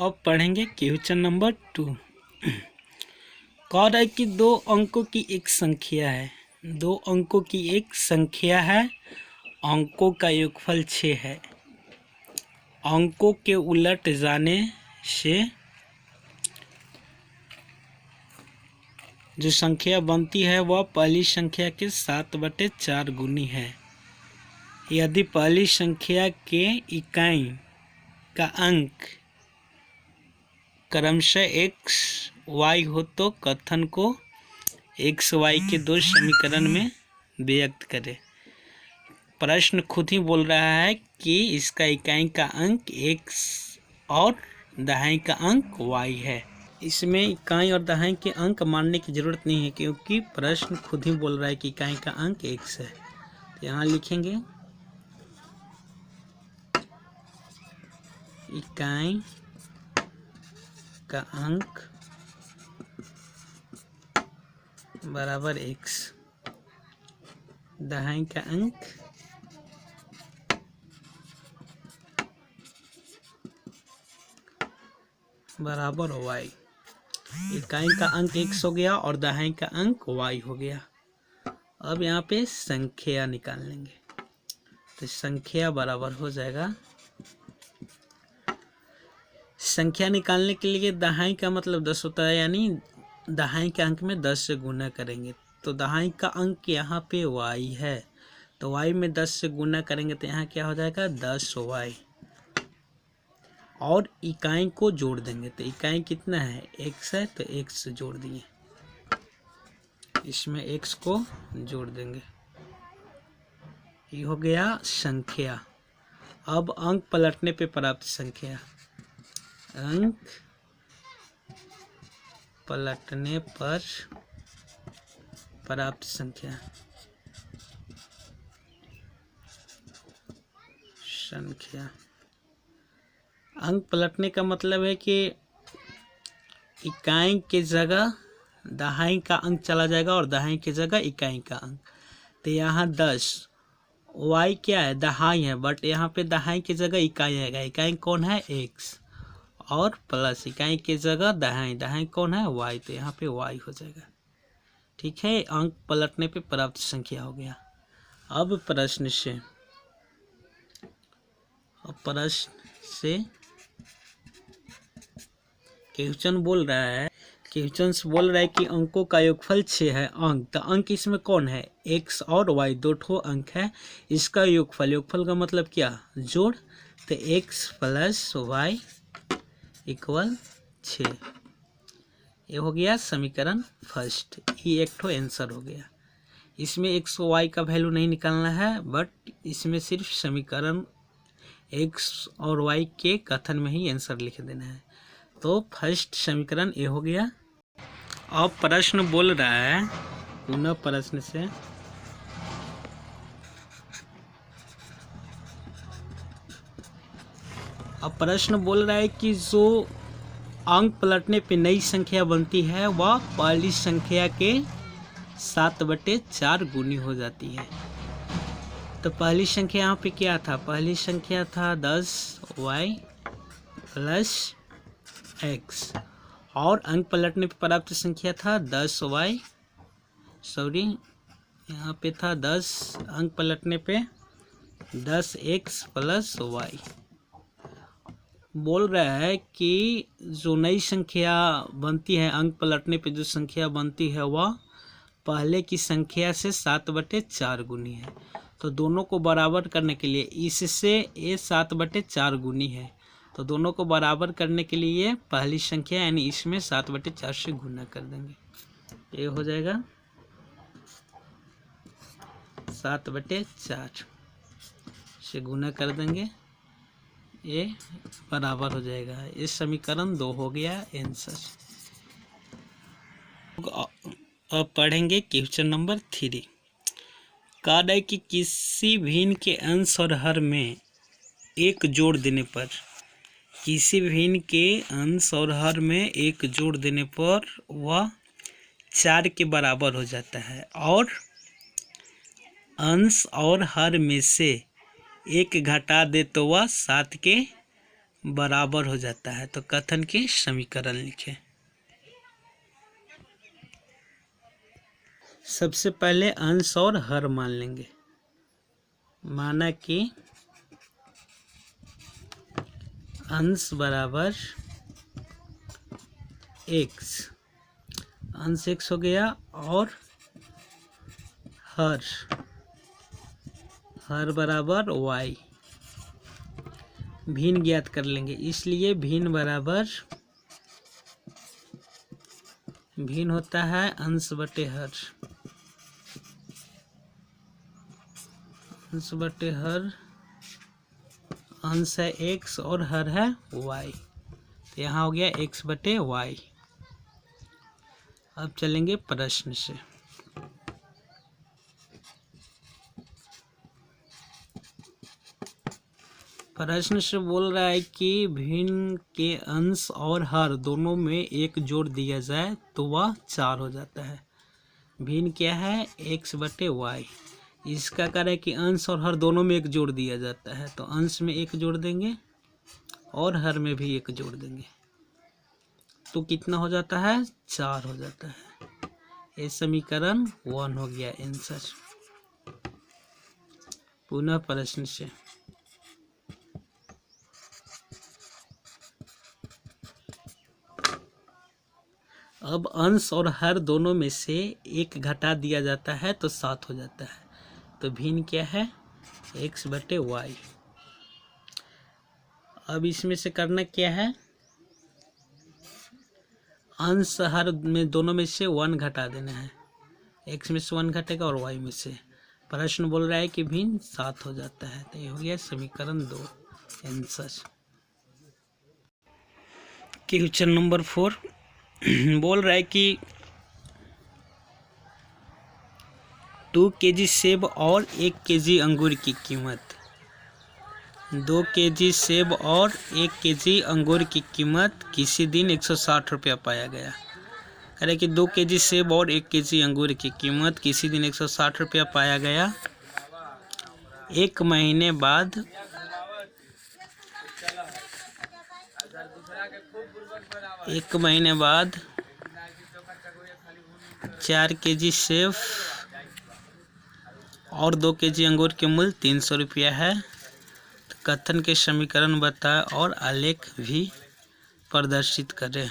अब पढ़ेंगे question number 2। कह रहा है कि दो अंकों की एक संख्या है, दो अंकों की एक संख्या है, अंकों का योगफल 6 है। अंकों के उलट जाने से जो संख्या बनती है वह पहली संख्या के 7/4 गुनी है। यदि पहली संख्या के इकाई का अंक क्रमशः x y हो तो कथन को x y के दो समीकरण में व्यक्त करें। प्रश्न खुद ही बोल रहा है कि इसका इकाई का अंक x और दहाई का अंक y है। इसमें इकाई और दहाई के अंक मानने की ज़रूरत नहीं है क्योंकि प्रश्न खुद ही बोल रहा है कि इकाई का अंक x है। तो यहाँ लिखेंगे इकाई का अंक बराबर x, दहाई का अंक बराबर y। इकाई का अंक x हो गया और दहाई का अंक y हो गया। अब यहाँ पे संख्या निकाल लेंगे तो संख्या बराबर हो जाएगा, संख्या निकालने के लिए दहाई का मतलब 10 होता है, यानी दहाई के अंक में 10 से गुना करेंगे। तो दहाई का अंक यहाँ पे y है तो y में 10 से गुना करेंगे तो यहाँ क्या हो जाएगा 10y। और इकाई को जोड़ देंगे तो इकाई कितना है x है तो x से जोड़ दिए, इसमें x को जोड़ देंगे, ये हो गया संख्या। अब अंक पलटने पे प्राप्त संख्या, अंक पलटने पर प्राप्त संख्या, अंक पलटने का मतलब है कि इकाई के जगह दहाई का अंक चला जाएगा और दहाई की जगह इकाई का अंक। तो यहाँ 10, y क्या है दहाई है, बट यहाँ पे दहाई की जगह इकाई आएगा। इकाई कौन है x, और प्लस इकाई की जगह दहाई, दहाई कौन है y, तो यहाँ पे y हो जाएगा। ठीक है, अंक पलटने पे प्राप्त संख्या हो गया। अब प्रश्न से क्वेश्चन बोल रहा है, कि अंकों का योगफल 6 है। अंक, तो अंक इसमें कौन है x और y, दो ठो अंक है। इसका योगफल का मतलब क्या जोड़, तो x प्लस y इक्वल 6। ये हो गया समीकरण फर्स्ट, ये एक ठो आंसर हो गया। इसमें x y का वैल्यू नहीं निकालना है, बट इसमें सिर्फ समीकरण x और y के कथन में ही आंसर लिख देना है। तो फर्स्ट समीकरण ये हो गया। अब प्रश्न बोल रहा है, पुनः प्रश्न से अब प्रश्न बोल रहा है कि जो अंक पलटने पे नई संख्या बनती है वह पहली संख्या के 7/4 गुनी हो जाती है। तो पहली संख्या यहाँ पे क्या था, पहली संख्या था 10y प्लस x, और अंक पलटने पे प्राप्त संख्या था 10y, यहाँ पे था 10, अंक पलटने पे 10x प्लस y। बोल रहा है कि जो नई संख्या बनती है, अंक पलटने पे जो संख्या बनती है वह पहले की संख्या से 7/4 गुनी है। तो दोनों को बराबर करने के लिए, इससे ये 7/4 गुनी है, तो दोनों को बराबर करने के लिए पहली संख्या यानी इसमें 7/4 से गुना कर देंगे। ये हो जाएगा 7/4 से गुना कर देंगे, ये बराबर हो जाएगा। ये समीकरण 2 हो गया आंसर। अब पढ़ेंगे क्वेश्चन नंबर 3। कहा है कि किसी भिन्न के अंश और हर में एक जोड़ देने पर, किसी भिन्न के अंश और हर में एक जोड़ देने पर वह 4 के बराबर हो जाता है, और अंश और हर में से एक घटा दे तो वह 7 के बराबर हो जाता है। तो कथन की समीकरण लिखें। सबसे पहले अंश और हर मान लेंगे। माना कि अंश बराबर x, अंश x हो गया, और हर बराबर y। भिन्न ज्ञात कर लेंगे, इसलिए भिन्न बराबर भिन्न होता है अंश बटे हर। अंश बटे हर, अंश है x और हर है y, तो यहाँ हो गया x बटे y। अब चलेंगे प्रश्न से। प्रश्न से बोल रहा है कि भिन्न के अंश और हर दोनों में एक जोड़ दिया जाए तो वह 4 हो जाता है। भिन्न क्या है? x बटे y। इसका कार्य है कि अंश और हर दोनों में एक जोड़ दिया जाता है, तो अंश में एक जोड़ देंगे और हर में भी एक जोड़ देंगे, तो कितना हो जाता है? 4 हो जाता है। ये समीकरण 1 हो गया आंसर। पुनः प्रश्न से। अब अंश और हर दोनों में से एक घटा दिया जाता है तो 7 हो जाता है। तो भिन्न क्या है? x बटे y। अब इसमें से करना क्या है? अंश हर में दोनों में से 1 घटा देना है। x में से 1 घटेगा और y में से। प्रश्न बोल रहा है कि भिन्न 7 हो जाता है, तो ये हो गया समीकरण 2 आंसर। क्वेश्चन नंबर 4 बोल रहा है कि 2 kg सेब और 1 kg अंगूर की कीमत, 2 kg सेब और 1 kg अंगूर की कीमत किसी दिन 160 रुपया पाया गया। कह रहे कि 2 kg सेब और 1 kg अंगूर की कीमत किसी दिन 160 रुपया पाया गया। एक महीने बाद 4 kg सेब और 2 kg अंगूर के मूल्य 300 रुपया है। तो कथन के समीकरण बताएं और आलेख भी प्रदर्शित करें।